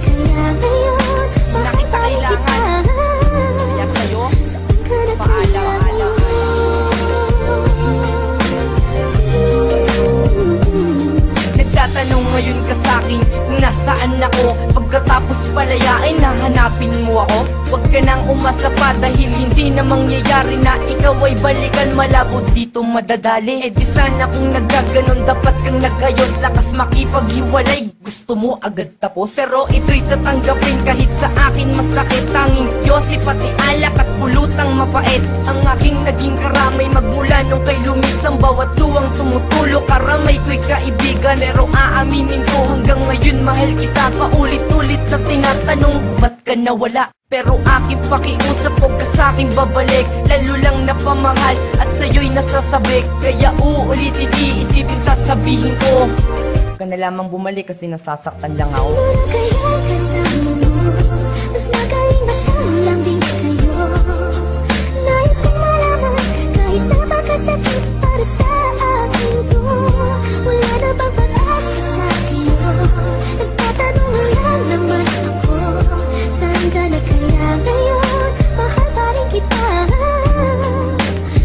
kaya ngayon Hindi na kita kailangan. Kaya sa'yo, paalam. Nagtatanong ngayon ka sa'kin kung nasaan ako. Pagkatapos palayain, nahanapin mo ako. Huwag ka nang umasa pa dahil hindi na mangyayari na ikaw ay balikan. Malabo dito madadali. Eh di sana kung nagkaganon dapat kang nagayos. Lakas makipaghiwalay, gusto mo agad tapos. Pero ito'y tatanggapin kahit sa akin masakit. Tanging yosi pati alak at pulutang mapait ang aking naging karamay magmula nung kay lumis ang bawat luwang tumutulo. Karamay ko'y kaibigan pero aaminin ko hanggang ngayon mahal kita. Paulit-ulit na tinatanong ba't ka nawala? Pero aking pakiusap, huwag ka sa'king babalik. Lalo lang napamahal at sa'yo'y nasasabik. Kaya uulitin, iisipin, sasabihin ko huwag ka na lamang bumalik kasi nasasaktan lang ako. Siguro kaya kasama mo, mas magaling ba siyang lambing sa'yo? Nais kong malaman kahit napakasakit para sa akin to. Wala na bang pag-asa sa akin mo? Nagtatanong lang naman ako, saan ka na kaya ngayon? Mahal pa rin kita.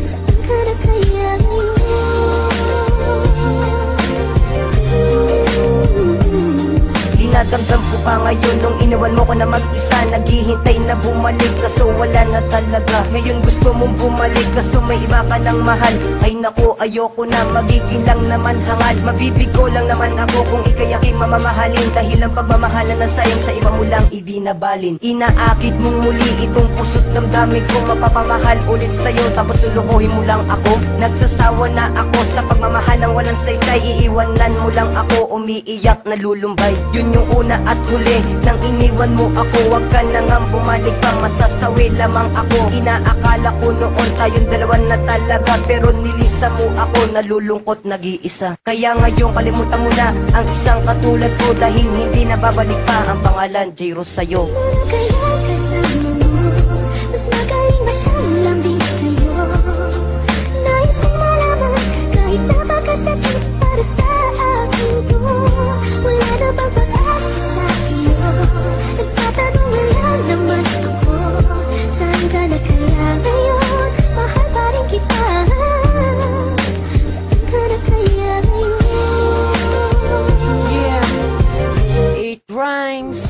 Saan ka na kaya ngayon? Dinadamdam ko pa ngayon nung inawan mo ko na mag-isa. Naghihintay na bumalik kaso wala na talaga. Ngayon gusto mong bumalik kaso may iba ka ng mahal. Ay naku, ayoko na, magiging lang naman hangal. Mabibigo lang naman ako kung ikay aking mamamahalin. Dahil ang pagmamahalan na sayang sa iba mo lang ibinabalin. Inaakit mong muli itong puso't damdamin ko. Mapapamahal ulit sa'yo tapos lulukuhin mo lang ako. Nagsasawa na ako sa pagmamahal ng walang saysay. Iiwanan mo lang ako, umiiyak na lulumbay. Yun yung una at huli nang iniwan mo ako. Huwag ka na nga bumalik pa, masasawi lamang ako. Inaakala ko noon tayong dalawa na talaga, pero nilisa mo ako, nalulungkot nag-iisa. Kaya ngayon kalimutan mo na ang isang katulad ko. Dahil hindi na babalik pa ang pangalan J-Rose sa'yo. Kaya kasama mo, mas magaling ba siyang lambing sa'yo? Nais kong malaman kahit napakasakit para sa akin to. Wala na bang pag-asa sa akin mo? Nagtatanong lang naman ako, saan ka na kaya ngayon? Mahal pa rin kita. Saan ka na kaya ngayon? Yeah, 8 rhymes.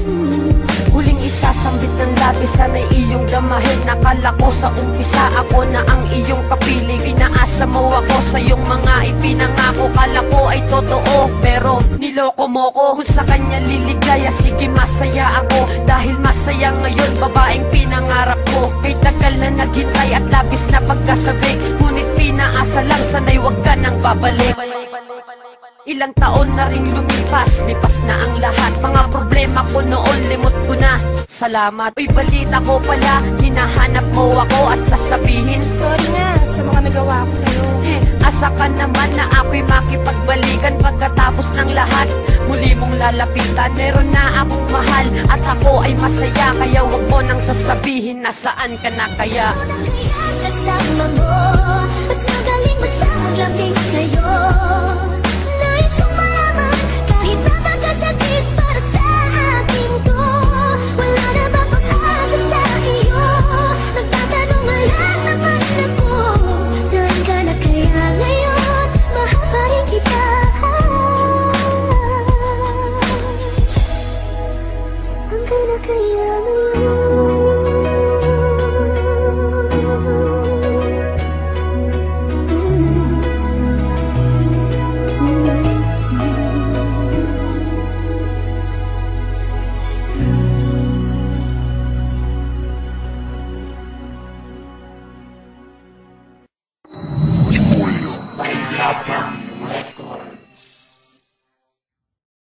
Huling isasambit ng labis, sana'y iyong damahin. Nakala ko sa umpisa ako na ang iyong kapiling. Pinaasa mo ako sa iyong mga ipinangako. Kala ko ay totoo pero niloko mo ko. Kung sa kanya liligaya, sige masaya ako. Dahil masaya ngayon, babaeng pinangarap ko. Kay tagal na naghintay at labis na pagkasabik. Ngunit pinaasa lang, sana'y wag ka nang babalik. Ilang taon na ring lumipas, lipas na ang lahat. Mga problema ko noon, limot ko na. Salamat. Uy, balita ko pala, hinahanap mo ako at sasabihin, sorry na sa mga nagawa ko sa'yo. Asa ka naman na ako'y makipagbalikan pagkatapos ng lahat. Muli mong lalapitan, meron na akong mahal at ako ay masaya. Kaya wag mo nang sasabihin nasaan ka na kaya. Kaya kasama mo, mas magaling ba siyang lambing sa'yo?